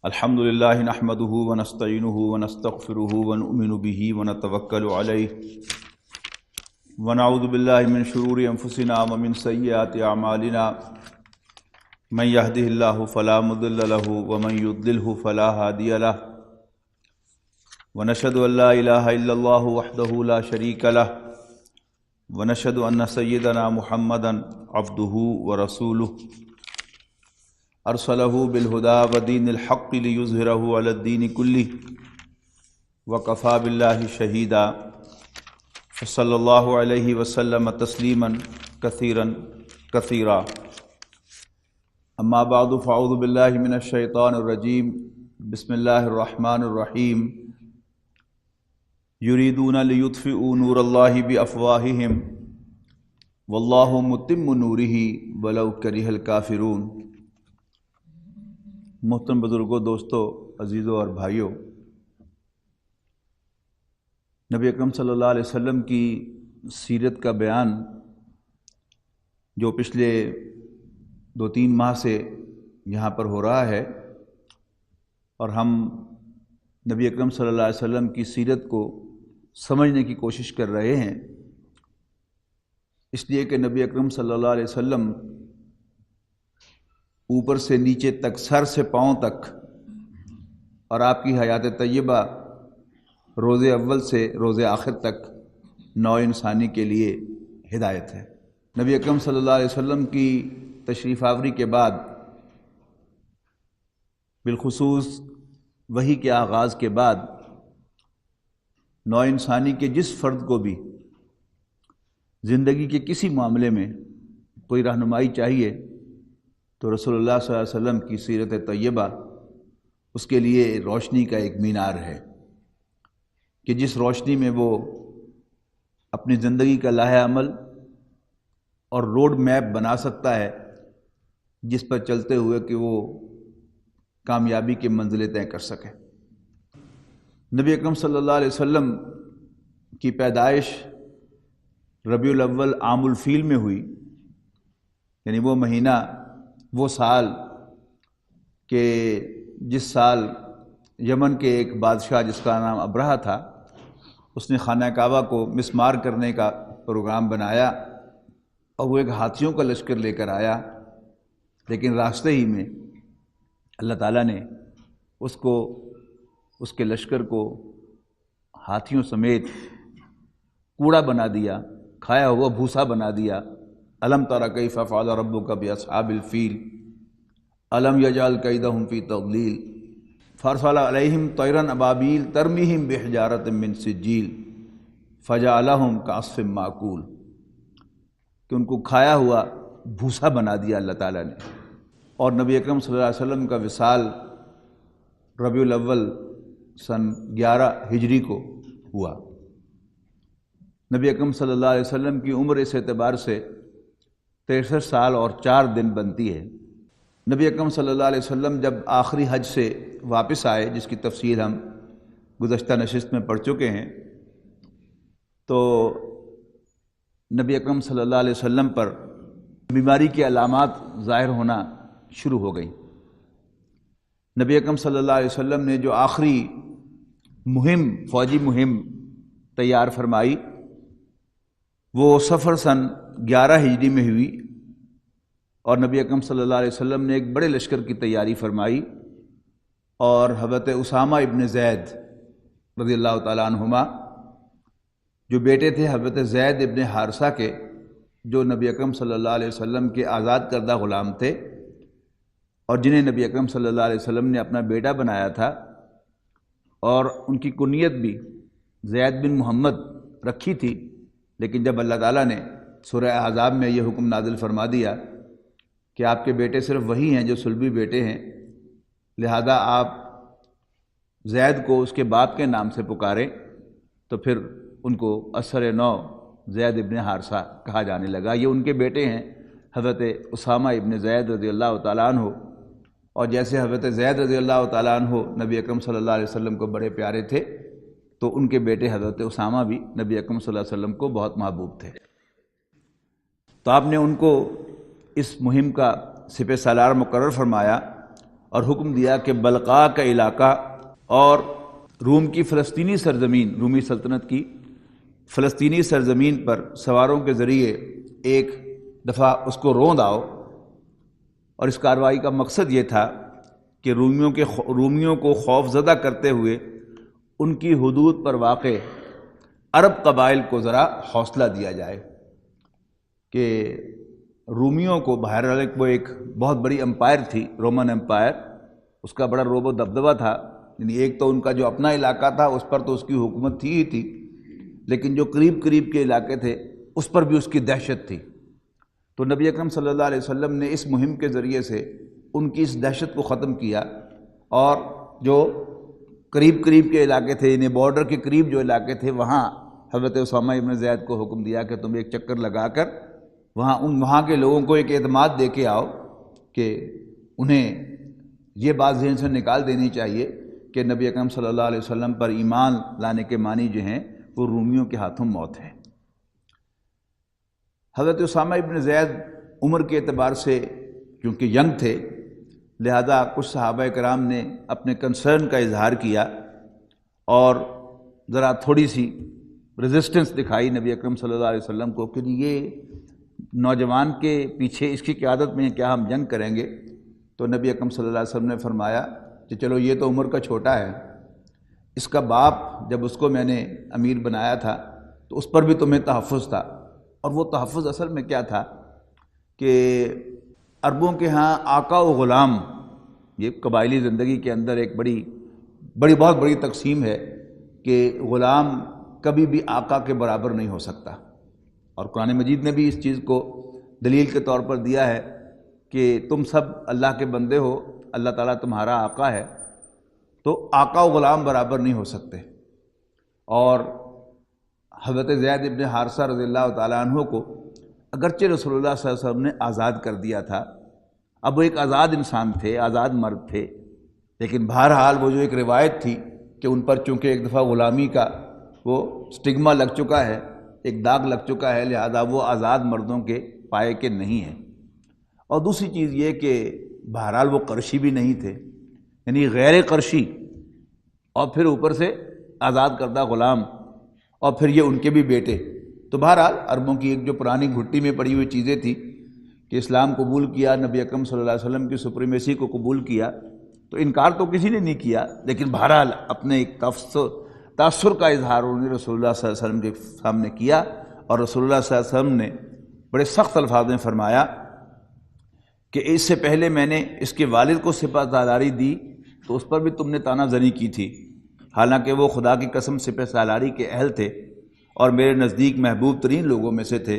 الحمد للہ نحمده ونستعینه ونستغفره ونؤمن به ونتوکل علیہ ونعوذ باللہ من شرور انفسنا ومن سیئات اعمالنا من يهده اللہ فلا مضل له ومن يضلل فلا هادی له ونشهد ان لا الہ الا اللہ وحدہ لا شریک له ونشهد ان سیدنا محمدا عبدہ ورسولہ ارسلہ بالہدی ودین الحق لیظہرہ علی الدین کلہ وکفی باللہ شہیدا صلی اللہ علیہ وسلم تسلیما کثیرا کثیرا اما بعد فاعوذ باللہ من الشیطان الرجیم بسم اللہ الرحمن الرحیم یریدون لیطفئوا نور اللہ بافواہہم واللہ متم نورہ ولو کرہ الکافرون۔ محترم بزرگوں، دوستوں، عزیزوں اور بھائیوں، نبی اکرم صلی اللہ علیہ وسلم کی سیرت کا بیان جو پچھلے 2-3 ماہ سے یہاں پر ہو رہا ہے، اور ہم نبی اکرم صلی اللہ علیہ وسلم کی سیرت کو سمجھنے کی کوشش کر رہے ہیں، اس لیے کہ نبی اکرم صلی اللہ علیہ وسلم اوپر سے نیچے تک، سر سے پاؤں تک، اور آپ کی حیات طیبہ روز اول سے روز آخر تک نو انسانی کے لیے ہدایت ہے۔ نبی اکرم صلی اللہ علیہ وسلم کی تشریف آوری کے بعد، بالخصوص وحی کے آغاز کے بعد، نو انسانی کے جس فرد کو بھی زندگی کے کسی معاملے میں کوئی رہنمائی چاہیے تو رسول اللہ صلی اللہ علیہ وسلم کی سیرت طیبہ اس کے لیے روشنی کا ایک مینار ہے کہ جس روشنی میں وہ اپنی زندگی کا لائحہ عمل اور روڈ میپ بنا سکتا ہے، جس پر چلتے ہوئے کہ وہ کامیابی کی منزلیں طے کر سکے۔ نبی اکرم صلی اللہ علیہ وسلم کی پیدائش ربیع الاول عام الفیل میں ہوئی، یعنی وہ مہینہ، وہ سال کہ جس سال یمن کے ایک بادشاہ جس کا نام ابرہہ تھا، اس نے خانہ کعبہ کو مسمار کرنے کا پروگرام بنایا اور وہ ایک ہاتھیوں کا لشکر لے کر آیا، لیکن راستے ہی میں اللہ تعالیٰ نے اس کے لشکر کو ہاتھیوں سمیت کوڑا بنا دیا، کھایا ہوا بھوسا بنا دیا۔ الم تر کیف فعل ربک باصحاب الفیل الم یجعل کیدہم فی تضلیل فارسل علیہم طیرا ابابیل ترمیہم بحجارۃ من سجیل فجعلہم کعصف مأکول، کہ ان کو کھایا ہوا بھوسا بنا دیا اللہ تعالیٰ نے۔ اور نبی اکرم صلی اللہ علیہ وسلم کا وصال ربیع الاول سن 11 ہجری کو ہوا۔ نبی اکرم صلی اللہ علیہ وسلم کی عمر اس اعتبار سے 63 سال اور 4 دن بنتی ہے۔ نبی اکرم صلی اللہ علیہ وسلم جب آخری حج سے واپس آئے، جس کی تفصیل ہم گزشتہ نشست میں پڑھ چکے ہیں، تو نبی اکرم صلی اللہ علیہ وسلم پر بیماری کی علامات ظاہر ہونا شروع ہو گئیں۔ نبی اکرم صلی اللہ علیہ وسلم نے جو آخری فوجی مہم تیار فرمائی، وہ صفر سن 11 ہجری میں ہوئی، اور نبی اکرم صلی اللہ علیہ وسلم نے ایک بڑے لشکر کی تیاری فرمائی، اور حضرت اسامہ ابن زید رضی اللہ تعالیٰ عنہما، جو بیٹے تھے حضرت زید ابن حارثہ کے، جو نبی اکرم صلی اللہ علیہ وسلم کے آزاد کردہ غلام تھے، اور جنہیں نبی اکرم صلی اللہ علیہ وسلم نے اپنا بیٹا بنایا تھا، اور ان کی کنیت بھی زید بن محمد رکھی تھی، لیکن جب اللہ تعالیٰ نے سورہ احزاب میں یہ حکم نازل فرما دیا کہ آپ کے بیٹے صرف وہی ہیں جو صلبی بیٹے ہیں، لہذا آپ زید کو اس کے باپ کے نام سے پکاریں، تو پھر ان کو اثر نو زید ابن حارثہ کہا جانے لگا۔ یہ ان کے بیٹے ہیں حضرت اسامہ ابن زید رضی اللہ تعالیٰ عنہ، اور جیسے حضرت زید رضی اللہ تعالیٰ عنہ نبی اکرم صلی اللہ علیہ وسلم کو بڑے پیارے تھے، تو ان کے بیٹے حضرت اسامہ بھی نبی اکرم صلی اللہ علیہ وسلم کو بہت محبوب تھے۔ تو آپ نے ان کو اس مہم کا سپہ سالار مقرر فرمایا اور حکم دیا کہ بلقاء کا علاقہ اور روم کی فلسطینی سرزمین، رومی سلطنت کی فلسطینی سرزمین پر سواروں کے ذریعے ایک دفعہ اس کو روند آؤ۔ اور اس کارروائی کا مقصد یہ تھا کہ رومیوں کو خوف زدہ کرتے ہوئے ان کی حدود پر واقع عرب قبائل کو ذرا حوصلہ دیا جائے کہ رومیوں کو بہرحال وہ ایک بہت بڑی امپائر تھی، رومن امپائر، اس کا بڑا روب و دبدبہ تھا، یعنی ایک تو ان کا جو اپنا علاقہ تھا اس پر تو اس کی حکومت تھی ہی تھی، لیکن جو قریب قریب کے علاقے تھے اس پر بھی اس کی دہشت تھی۔ تو نبی اکرم صلی اللہ علیہ وسلم نے اس مہم کے ذریعے سے ان کی اس دہشت کو ختم کیا، اور جو قریب قریب کے علاقے تھے، یعنی بارڈر کے قریب جو علاقے تھے، وہاں حضرت اسامہ ابن زید کو حکم دیا کہ تم ایک چکر لگا کر وہاں کے لوگوں کو ایک اعتماد دے کے آؤ کہ انہیں یہ بات ذہن سے نکال دینی چاہیے کہ نبی اکرم صلی اللہ علیہ وسلم پر ایمان لانے کے معنی جو ہیں وہ رومیوں کے ہاتھوں موت ہے۔ حضرت اسامہ ابن زید عمر کے اعتبار سے کیونکہ ینگ تھے، لہذا کچھ صحابہ کرام نے اپنے کنسرن کا اظہار کیا اور ذرا تھوڑی سی ریزسٹنس دکھائی نبی اکرم صلی اللہ علیہ وسلم کو کہ یہ نوجوان کے پیچھے اس کی قیادت میں کیا ہم جنگ کریں گے؟ تو نبی اکرم صلی اللہ علیہ وسلم نے فرمایا کہ چلو یہ تو عمر کا چھوٹا ہے، اس کا باپ جب اس کو میں نے امیر بنایا تھا تو اس پر بھی تمہیں تحفظ تھا، اور وہ تحفظ اصل میں کیا تھا کہ عربوں کے ہاں آقا و غلام، یہ قبائلی زندگی کے اندر ایک بہت بڑی تقسیم ہے کہ غلام کبھی بھی آقا کے برابر نہیں ہو سکتا، اور قرآن مجید نے بھی اس چیز کو دلیل کے طور پر دیا ہے کہ تم سب اللہ کے بندے ہو، اللہ تعالیٰ تمہارا آقا ہے، تو آقا و غلام برابر نہیں ہو سکتے۔ اور حضرت زید ابن حارثہ رضی اللہ تعالیٰ عنہ کو اگرچہ رسول اللہ صلی اللہ علیہ وسلم نے آزاد کر دیا تھا، اب وہ ایک آزاد انسان تھے، آزاد مرد تھے، لیکن بہرحال وہ جو ایک روایت تھی کہ ان پر چونکہ ایک دفعہ غلامی کا وہ سٹگما لگ چکا ہے، ایک داغ لگ چکا ہے، لہذا وہ آزاد مردوں کے پائے کے نہیں ہیں۔ اور دوسری چیز یہ کہ بہرحال وہ قرشی بھی نہیں تھے، یعنی غیر قرشی، اور پھر اوپر سے آزاد کردہ غلام، اور پھر یہ ان کے بھی بیٹے۔ تو بہرحال عربوں کی ایک جو پرانی گھٹی میں پڑی ہوئی چیزیں تھی کہ اسلام قبول کیا، نبی اکرم صلی اللہ علیہ وسلم کی سپریمیسی کو قبول کیا، تو انکار تو کسی نے نہیں کیا، لیکن بہرحال اپنے ایک تاثر کا اظہار انہوں نے رسول اللہ صلی اللہ علیہ وسلم کے سامنے کیا، اور رسول اللہ صلی اللہ علیہ وسلم نے بڑے سخت الفاظ میں فرمایا کہ اس سے پہلے میں نے اس کے والد کو سپہ سالاری دی تو اس پر بھی تم نے طعنہ زنی کی تھی، حالانکہ وہ خدا کی قسم سپہ سالاری کے اہل تھے اور میرے نزدیک محبوب ترین لوگوں میں سے تھے،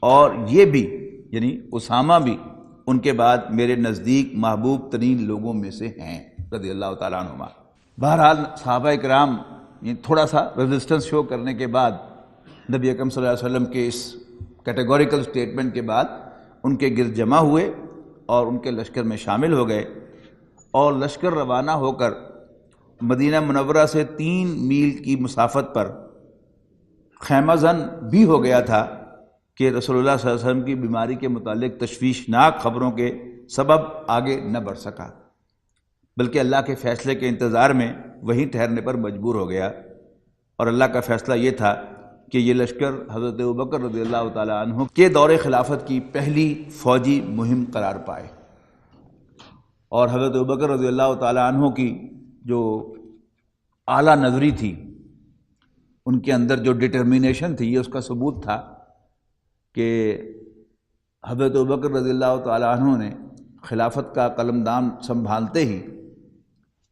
اور یہ بھی یعنی اسامہ بھی ان کے بعد میرے نزدیک محبوب ترین لوگوں میں سے ہیں رضی اللہ تعالیٰ عنہما۔ بہرحال صحابہ کرام تھوڑا سا ریزسٹنس شو کرنے کے بعد نبی اکرم صلی اللہ علیہ وسلم کے اس کیٹیگوریکل سٹیٹمنٹ کے بعد ان کے گرد جمع ہوئے اور ان کے لشکر میں شامل ہو گئے، اور لشکر روانہ ہو کر مدینہ منورہ سے 3 میل کی مسافت پر خیمہ زن بھی ہو گیا تھا کہ رسول اللہ صلی اللہ علیہ وسلم کی بیماری کے متعلق تشویشناک خبروں کے سبب آگے نہ بڑھ سکا، بلکہ اللہ کے فیصلے کے انتظار میں وہیں ٹھہرنے پر مجبور ہو گیا۔ اور اللہ کا فیصلہ یہ تھا کہ یہ لشکر حضرت ابوبکر رضی اللہ تعالیٰ عنہ کے دور خلافت کی پہلی فوجی مہم قرار پائے، اور حضرت ابوبکر رضی اللہ تعالیٰ عنہ کی جو اعلیٰ نظری تھی، ان کے اندر جو ڈٹرمینیشن تھی، یہ اس کا ثبوت تھا کہ حضرت ابوبکر رضی اللہ تعالیٰ عنہ نے خلافت کا قلمدان سنبھالتے ہی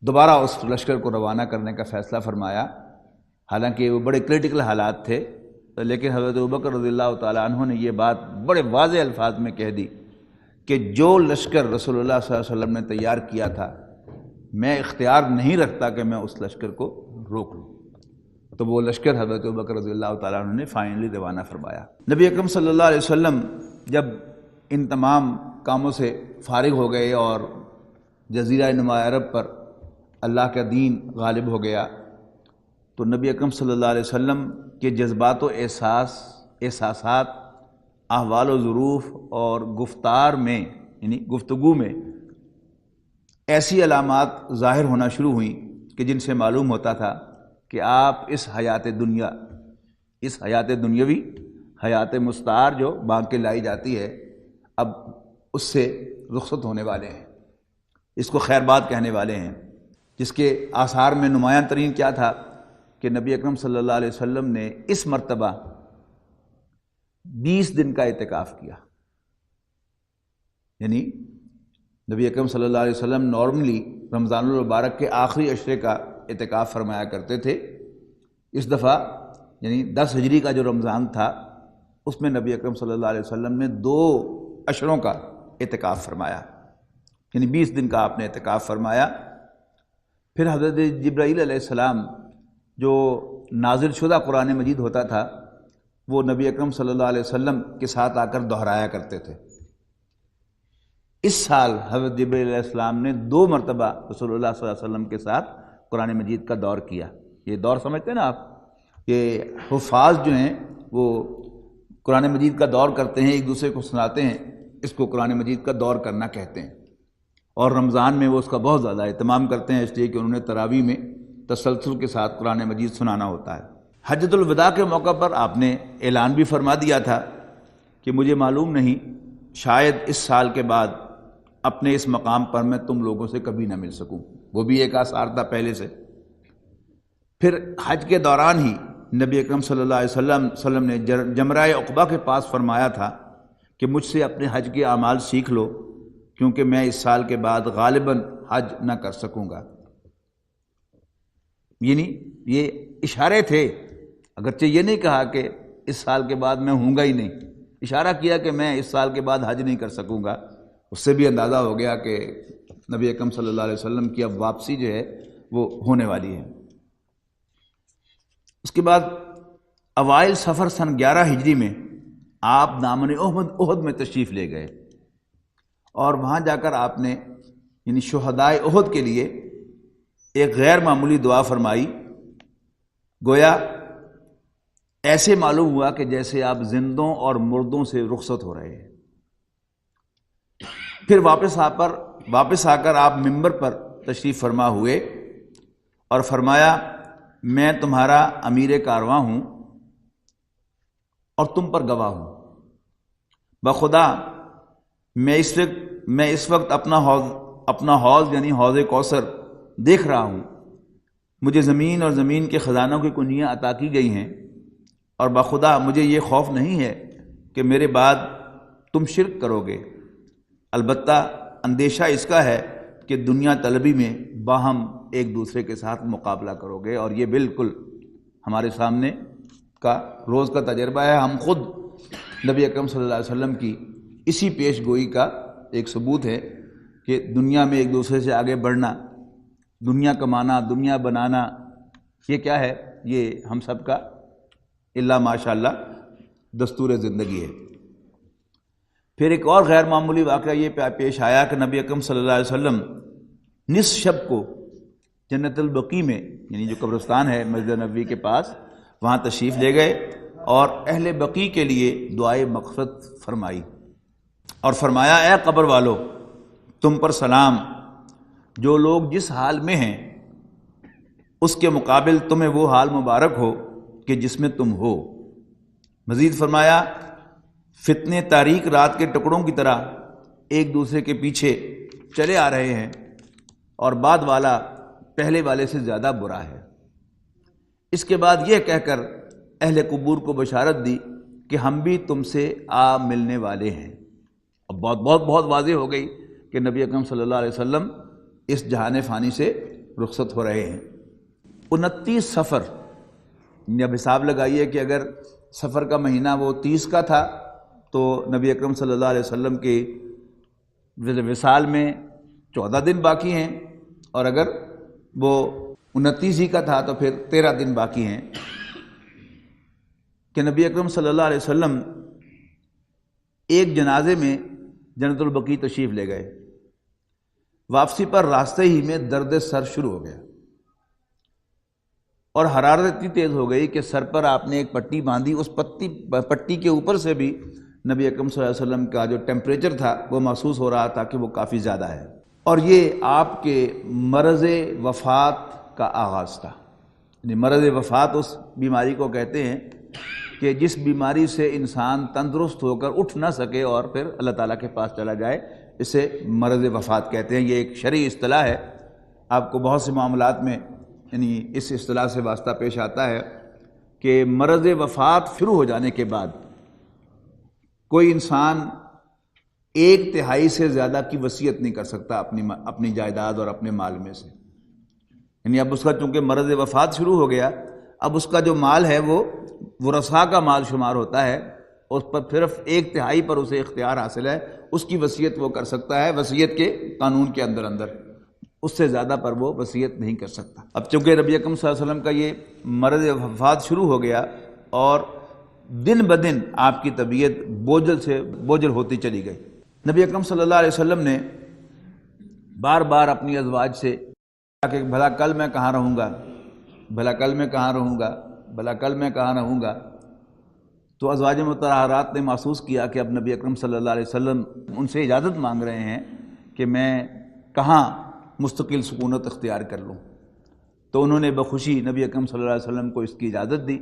دوبارہ اس لشکر کو روانہ کرنے کا فیصلہ فرمایا، حالانکہ وہ بڑے کریٹیکل حالات تھے، لیکن حضرت ابوبکر رضی اللہ تعالیٰ عنہ نے یہ بات بڑے واضح الفاظ میں کہہ دی کہ جو لشکر رسول اللہ صلی اللہ علیہ وسلم نے تیار کیا تھا، میں اختیار نہیں رکھتا کہ میں اس لشکر کو روک لوں۔ تو وہ لشکر حضرت ابوبکر رضی اللہ تعالیٰ عنہ نے فائنلی روانہ فرمایا۔ نبی اکرم صلی اللہ علیہ وسلم جب ان تمام کاموں سے فارغ ہو گئے اور جزیرہ نما عرب پر اللہ کا دین غالب ہو گیا، تو نبی اکرم صلی اللہ علیہ وسلم کے جذبات و احساسات، احوال و ظروف اور گفتار میں یعنی گفتگو میں ایسی علامات ظاہر ہونا شروع ہوئیں کہ جن سے معلوم ہوتا تھا کہ آپ اس حیات دنیاوی حیات مستعار جو بانگ کے لائی جاتی ہے، اب اس سے رخصت ہونے والے ہیں، اس کو خیر بات کہنے والے ہیں، جس کے آثار میں نمایاں ترین کیا تھا کہ نبی اکرم صلی اللہ علیہ وسلم نے اس مرتبہ 20 دن کا اعتکاف کیا۔ یعنی نبی اکرم صلی اللہ علیہ وسلم نارملی رمضان المبارک کے آخری عشرے کا اعتکاف فرمایا کرتے تھے۔ اس دفعہ یعنی 10 ہجری کا جو رمضان تھا اس میں نبی اکرم صلی اللہ علیہ وسلم نے 2 عشروں کا اعتکاف فرمایا، یعنی 20 دن کا آپ نے اعتکاف فرمایا۔ پھر حضرت جبرائیل علیہ السلام جو نازل شدہ قرآن مجید ہوتا تھا وہ نبی اکرم صلی اللہ علیہ وسلم کے ساتھ آ کر دہرایا کرتے تھے۔ اس سال حضرت جبرائیل علیہ السلام نے 2 مرتبہ رسول اللہ صلی اللہ علیہ وسلم کے ساتھ قرآن مجید کا دور کیا۔ یہ دور سمجھتے ہیں نا آپ، یہ حفاظ جو ہیں وہ قرآن مجید کا دور کرتے ہیں، ایک دوسرے کو سناتے ہیں، اس کو قرآن مجید کا دور کرنا کہتے ہیں۔ اور رمضان میں وہ اس کا بہت زیادہ اہتمام کرتے ہیں، اس لیے کہ انہوں نے تراویح میں تسلسل کے ساتھ قرآن مجید سنانا ہوتا ہے۔ حجۃ الوداع کے موقع پر آپ نے اعلان بھی فرما دیا تھا کہ مجھے معلوم نہیں، شاید اس سال کے بعد اپنے اس مقام پر میں تم لوگوں سے کبھی نہ مل سکوں، وہ بھی ایک آثار تھا پہلے سے۔ پھر حج کے دوران ہی نبی اکرم صلی اللہ علیہ وسلم نے جمرہ عقبہ کے پاس فرمایا تھا کہ مجھ سے اپنے حج کے اعمال سیکھ لو، کیونکہ میں اس سال کے بعد غالباً حج نہ کر سکوں گا۔ یعنی یہ اشارے تھے، اگرچہ یہ نہیں کہا کہ اس سال کے بعد میں ہوں گا ہی نہیں، اشارہ کیا کہ میں اس سال کے بعد حج نہیں کر سکوں گا۔ اس سے بھی اندازہ ہو گیا کہ نبی اکرم صلی اللہ علیہ وسلم کی اب واپسی جو ہے وہ ہونے والی ہے۔ اس کے بعد اوائل صفر سن 11 ہجری میں آپ دامن احد میں تشریف لے گئے، اور وہاں جا کر آپ نے یعنی شہدائے احد کے لیے ایک غیر معمولی دعا فرمائی۔ گویا ایسے معلوم ہوا کہ جیسے آپ زندوں اور مردوں سے رخصت ہو رہے ہیں۔ پھر واپس آ کر آپ منبر پر تشریف فرما ہوئے اور فرمایا، میں تمہارا امیر کارواں ہوں اور تم پر گواہ ہوں، بخدا میں اس وقت اپنا حوض یعنی حوض کوثر دیکھ رہا ہوں۔ مجھے زمین اور زمین کے خزانوں کی کنجیاں عطا کی گئی ہیں، اور بخدا مجھے یہ خوف نہیں ہے کہ میرے بعد تم شرک کرو گے، البتہ اندیشہ اس کا ہے کہ دنیا طلبی میں باہم ایک دوسرے کے ساتھ مقابلہ کرو گے، اور یہ بالکل ہمارے سامنے کا روز کا تجربہ ہے۔ ہم خود نبی اکرم صلی اللہ علیہ وسلم کی اسی پیش گوئی کا ایک ثبوت ہے کہ دنیا میں ایک دوسرے سے آگے بڑھنا، دنیا کمانا، دنیا بنانا، یہ کیا ہے؟ یہ ہم سب کا الا ماشاء اللہ دستور زندگی ہے۔ پھر ایک اور غیر معمولی واقعہ یہ پیش آیا کہ نبی اکرم صلی اللہ علیہ وسلم نصف شب کو جنت البقیع میں، یعنی جو قبرستان ہے مسجد نبوی کے پاس، وہاں تشریف لے گئے اور اہل بقیع کے لیے دعائے مغفرت فرمائی، اور فرمایا، اے قبر والو، تم پر سلام، جو لوگ جس حال میں ہیں اس کے مقابل تمہیں وہ حال مبارک ہو کہ جس میں تم ہو۔ مزید فرمایا، فتنے تاریک رات کے ٹکڑوں کی طرح ایک دوسرے کے پیچھے چلے آ رہے ہیں، اور بعد والا پہلے والے سے زیادہ برا ہے۔ اس کے بعد یہ کہہ کر اہل قبور کو بشارت دی کہ ہم بھی تم سے آ ملنے والے ہیں۔ اب بہت واضح ہو گئی کہ نبی اکرم صلی اللہ علیہ وسلم اس جہان فانی سے رخصت ہو رہے ہیں۔ 29 صفر، جب حساب لگائیے کہ اگر صفر کا مہینہ وہ 30 کا تھا تو نبی اکرم صلی اللہ علیہ وسلم کے وصال میں 14 دن باقی ہیں، اور اگر وہ 29 ہی کا تھا تو پھر 13 دن باقی ہیں کہ نبی اکرم صلی اللہ علیہ وسلم ایک جنازے میں جنت البقیع تشریف لے گئے۔ واپسی پر راستے ہی میں درد سر شروع ہو گیا، اور حرارت اتنی تیز ہو گئی کہ سر پر آپ نے ایک پٹی باندھی، اس پٹی کے اوپر سے بھی نبی اکرم صلی اللہ علیہ وسلم کا جو ٹیمپریچر تھا وہ محسوس ہو رہا تھا کہ وہ کافی زیادہ ہے، اور یہ آپ کے مرض وفات کا آغاز تھا۔ یعنی مرض وفات اس بیماری کو کہتے ہیں کہ جس بیماری سے انسان تندرست ہو کر اٹھ نہ سکے اور پھر اللہ تعالیٰ کے پاس چلا جائے، اسے مرض وفات کہتے ہیں۔ یہ ایک شرعی اصطلاح ہے، آپ کو بہت سے معاملات میں یعنی اس اصطلاح سے واسطہ پیش آتا ہے کہ مرض وفات شروع ہو جانے کے بعد کوئی انسان 1/3 سے زیادہ کی وصیت نہیں کر سکتا اپنی جائیداد اور اپنے مال میں سے۔ یعنی اب اس کا چونکہ مرض وفات شروع ہو گیا، اب اس کا جو مال ہے وہ ورثاء کا مال شمار ہوتا ہے، اس پر صرف 1/3 پر اسے اختیار حاصل ہے، اس کی وصیت وہ کر سکتا ہے وصیت کے قانون کے اندر، اس سے زیادہ پر وہ وصیت نہیں کر سکتا۔ اب چونکہ نبی اکرم صلی اللہ علیہ وسلم کا یہ مرض وفات شروع ہو گیا اور دن بدن آپ کی طبیعت بوجھل سے بوجھل ہوتی چلی گئی، نبی اکرم صلی اللہ علیہ وسلم نے بار بار اپنی ازواج سے کہا کہ بھلا کل میں کہاں رہوں گا، بھلا کل میں کہاں رہوں گا، بھلا کل میں کہاں رہوں گا۔ تو ازواج مطہرات نے محسوس کیا کہ اب نبی اکرم صلی اللہ علیہ وسلم ان سے اجازت مانگ رہے ہیں کہ میں کہاں مستقل سکونت اختیار کر لوں، تو انہوں نے بخوشی نبی اکرم صلی اللہ علیہ وسلم کو اس کی اجازت دی،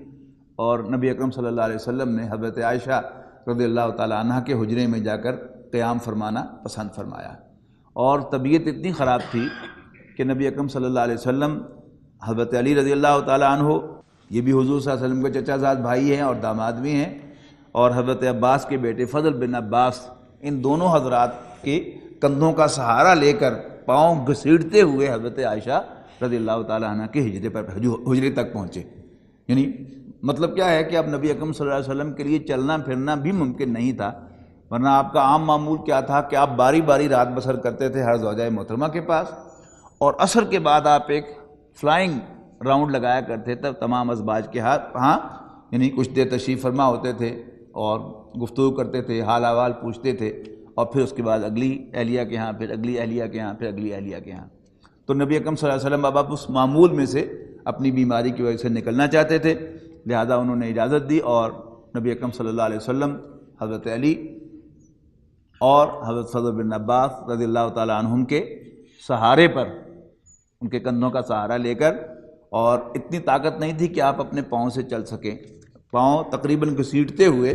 اور نبی اکرم صلی اللہ علیہ وسلم نے حضرت عائشہ رضی اللہ تعالی عنہ کے حجرے میں جا کر قیام فرمانا پسند فرمایا، اور طبیعت اتنی خراب تھی کہ نبی اکرم صلی اللہ علیہ وسلم حضرت علی رضی اللہ تعالی عنہ، یہ بھی حضور صلی اللہ علیہ وسلم کے چچا زاد بھائی ہیں اور داماد بھی ہیں، اور حضرت عباس کے بیٹے فضل بن عباس، ان دونوں حضرات کے کندھوں کا سہارا لے کر پاؤں گھسیٹتے ہوئے حضرت عائشہ رضی اللہ تعالی عنہ کے حجرے تک پہنچے۔ یعنی مطلب کیا ہے کہ اب نبی اکرم صلی اللہ علیہ وسلم کے لیے چلنا پھرنا بھی ممکن نہیں تھا، ورنہ آپ کا عام معمول کیا تھا کہ آپ باری باری رات بسر کرتے تھے ہر زوجہ محترمہ کے پاس، اور عصر کے بعد آپ ایک فلائنگ راؤنڈ لگایا کرتے تھے تمام ازواج کے ہاں، یعنی کچھ دیر تشریف فرما ہوتے تھے اور گفتگو کرتے تھے، حال احوال پوچھتے تھے، اور پھر اس کے بعد اگلی اہلیہ کے ہاں، پھر اگلی اہلیہ کے ہاں، پھر اگلی اہلیہ کے ہاں۔ تو نبی اکرم صلی اللہ علیہ وسلم اب اس معمول میں سے اپنی بیماری کی وجہ سے نکلنا چاہتے تھے، لہذا انہوں نے اجازت دی، اور نبی اکرم صلی اللہ علیہ وسلم حضرت علی اور حضرت فضل بن عباس رضی اللہ تعالی عنہم کے سہارے پر، ان کے کندھوں کا سہارا لے کر، اور اتنی طاقت نہیں تھی کہ آپ اپنے پاؤں سے چل سکیں، پاؤں تقریباً گھسیٹتے ہوئے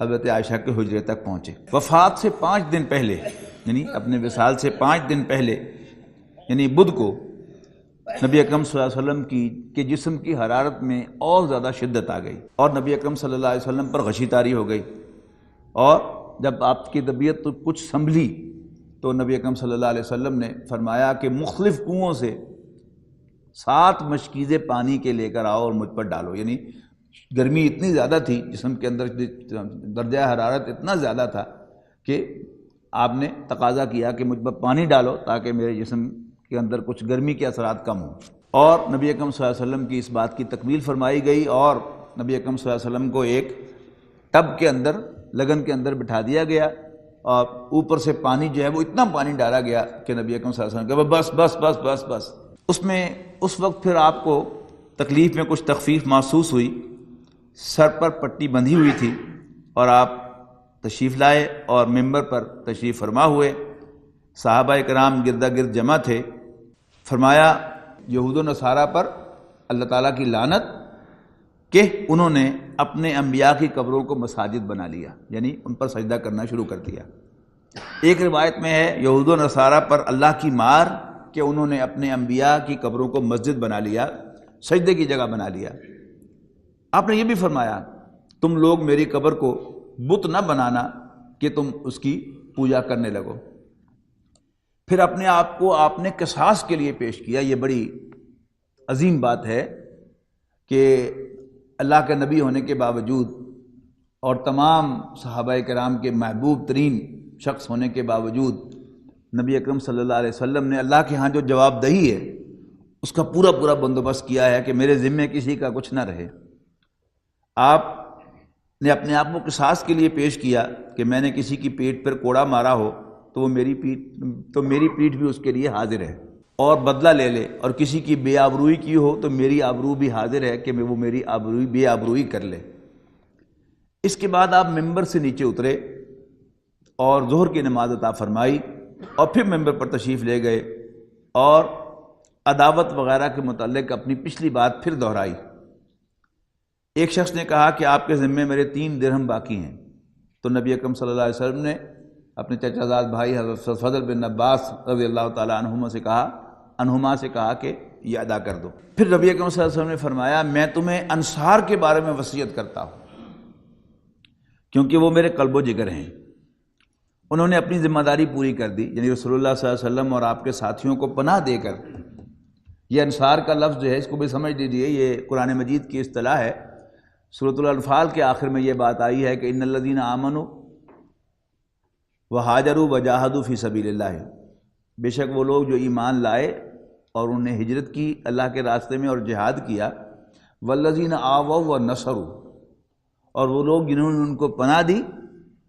حضرت عائشہ کے حجرے تک پہنچے۔ وفات سے 5 دن پہلے، یعنی اپنے وصال سے 5 دن پہلے، یعنی بدھ کو، نبی اکرم صلی اللہ علیہ وسلم کے جسم کی حرارت میں اور زیادہ شدت آ گئی، اور نبی اکرم صلی اللہ علیہ وسلم پر غشی طاری ہو گئی، اور جب آپ کی طبیعت تو کچھ سنبھلی تو نبی اکرم صلی اللہ علیہ وسلم نے فرمایا کہ مختلف کنوؤں سے 7 مشکیزیں پانی کے لے کر آؤ اور مجھ پر ڈالو۔ یعنی گرمی اتنی زیادہ تھی جسم کے اندر، درجہ حرارت اتنا زیادہ تھا کہ آپ نے تقاضا کیا کہ مجھ پر پانی ڈالو تاکہ میرے جسم کے اندر کچھ گرمی کے اثرات کم ہوں، اور نبی اکرم صلی اللہ علیہ وسلم کی اس بات کی تکمیل فرمائی گئی، اور نبی اکرم صلی اللہ علیہ وسلم کو ایک ٹب کے اندر، لگن کے اندر بٹھا دیا گیا، اور اوپر سے پانی جو ہے وہ اتنا پانی ڈالا گیا کہ نبی اکرم صلی اللہ علیہ وسلم کہ بس بس بس بس بس۔ اس میں اس وقت پھر آپ کو تکلیف میں کچھ تخفیف محسوس ہوئی، سر پر پٹی بندھی ہوئی تھی، اور آپ تشریف لائے اور ممبر پر تشریف فرما ہوئے، صحابہ کرام گردا گرد جمع تھے، فرمایا یہود و نصارہ پر اللہ تعالیٰ کی لعنت کہ انہوں نے اپنے انبیاء کی قبروں کو مساجد بنا لیا، یعنی ان پر سجدہ کرنا شروع کر دیا۔ ایک روایت میں ہے یہود و نصارہ پر اللہ کی مار کہ انہوں نے اپنے انبیاء کی قبروں کو مسجد بنا لیا، سجدے کی جگہ بنا لیا۔ آپ نے یہ بھی فرمایا تم لوگ میری قبر کو بت نہ بنانا کہ تم اس کی پوجا کرنے لگو۔ پھر اپنے آپ کو آپ نے قصاص کے لیے پیش کیا۔ یہ بڑی عظیم بات ہے کہ اللہ کے نبی ہونے کے باوجود اور تمام صحابہ کرام کے محبوب ترین شخص ہونے کے باوجود نبی اکرم صلی اللہ علیہ وسلم نے اللہ کے ہاں جو جواب دہی ہے اس کا پورا بندوبست کیا ہے کہ میرے ذمے کسی کا کچھ نہ رہے۔ آپ نے اپنے آپ کو قصاص کے لیے پیش کیا کہ میں نے کسی کی پیٹھ پر کوڑا مارا ہو تو میری پیٹھ بھی اس کے لیے حاضر ہے اور بدلہ لے لے، اور کسی کی بے آبروئی کی ہو تو میری آبرو بھی حاضر ہے کہ وہ میری بے آبروئی کر لے۔ اس کے بعد آپ ممبر سے نیچے اترے اور ظہر کی نماز عطا فرمائی اور پھر ممبر پر تشریف لے گئے اور عداوت وغیرہ کے متعلق اپنی پچھلی بات پھر دہرائی۔ ایک شخص نے کہا کہ آپ کے ذمے میرے 3 درہم باقی ہیں، تو نبی اکرم صلی اللہ علیہ وسلم نے اپنے چچا زاد بھائی حضرت فضل بن عباس رضی اللہ تعالیٰ عنہما سے کہا کہ یہ ادا کر دو۔ پھر نبی اکرم صلی اللہ علیہ وسلم نے فرمایا میں تمہیں انصار کے بارے میں وصیت کرتا ہوں کیونکہ وہ میرے قلب و جگر ہیں۔ انہوں نے اپنی ذمہ داری پوری کر دی، یعنی رسول اللہ صلی اللہ علیہ وسلم اور آپ کے ساتھیوں کو پناہ دے کر۔ یہ انصار کا لفظ جو ہے اس کو بھی سمجھ لیجیے، یہ قرآن مجید کی اصطلاح ہے۔ سورۃ الانفال کے آخر میں یہ بات آئی ہے کہ ان الذین آمنوا وہاجروا وجاہدوا فی سبیل اللہ، بے شک وہ لوگ جو ایمان لائے اور انہوں نے ہجرت کی اللہ کے راستے میں اور جہاد کیا، والذین آووا ونصروا، اور وہ لوگ جنہوں نے ان کو پناہ دی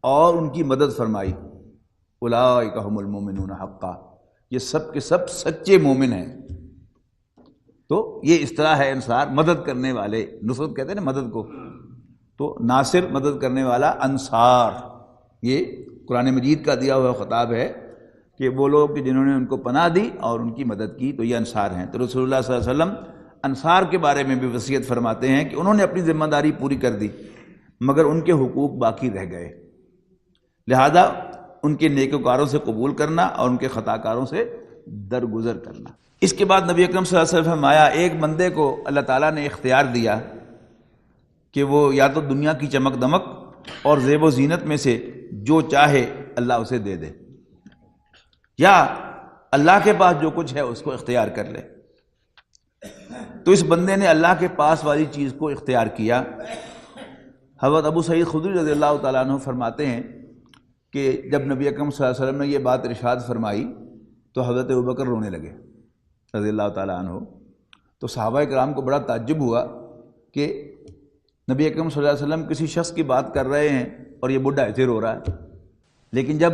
اور ان کی مدد فرمائی، اولئک ھم المؤمنون حقا، یہ سب کے سب سچے مومن ہیں۔ تو یہ اصطلاح ہے انصار، مدد کرنے والے، نصرت کہتے ہیں نا مدد کو، تو ناصر مدد کرنے والا، انصار یہ قرآن مجید کا دیا ہوا خطاب ہے کہ وہ لوگ جنہوں نے ان کو پناہ دی اور ان کی مدد کی تو یہ انصار ہیں۔ تو رسول اللہ صلی اللہ علیہ وسلم انصار کے بارے میں بھی وصیت فرماتے ہیں کہ انہوں نے اپنی ذمہ داری پوری کر دی مگر ان کے حقوق باقی رہ گئے، لہذا ان کے نیکوکاروں سے قبول کرنا اور ان کے خطا کاروں سے درگزر کرنا۔ اس کے بعد نبی اکرم صلی اللہ علیہ وسلم فرمایا ایک بندے کو اللہ تعالیٰ نے اختیار دیا کہ وہ یا تو دنیا کی چمک دمک اور زیب و زینت میں سے جو چاہے اللہ اسے دے دے، یا اللہ کے پاس جو کچھ ہے اس کو اختیار کر لے۔ تو اس بندے نے اللہ کے پاس والی چیز کو اختیار کیا۔ حضرت ابو سعید خدری رضی اللہ تعالیٰ عنہ فرماتے ہیں کہ جب نبی اکرم صلی اللہ علیہ وسلم نے یہ بات ارشاد فرمائی تو حضرت ابوبکر رونے لگے رضی اللہ تعالیٰ عنہ۔ تو صحابہ کرام کو بڑا تعجب ہوا کہ نبی اکرم صلی اللہ علیہ وسلم کسی شخص کی بات کر رہے ہیں اور یہ بڈھا ایسے رو رہا ہے۔ لیکن جب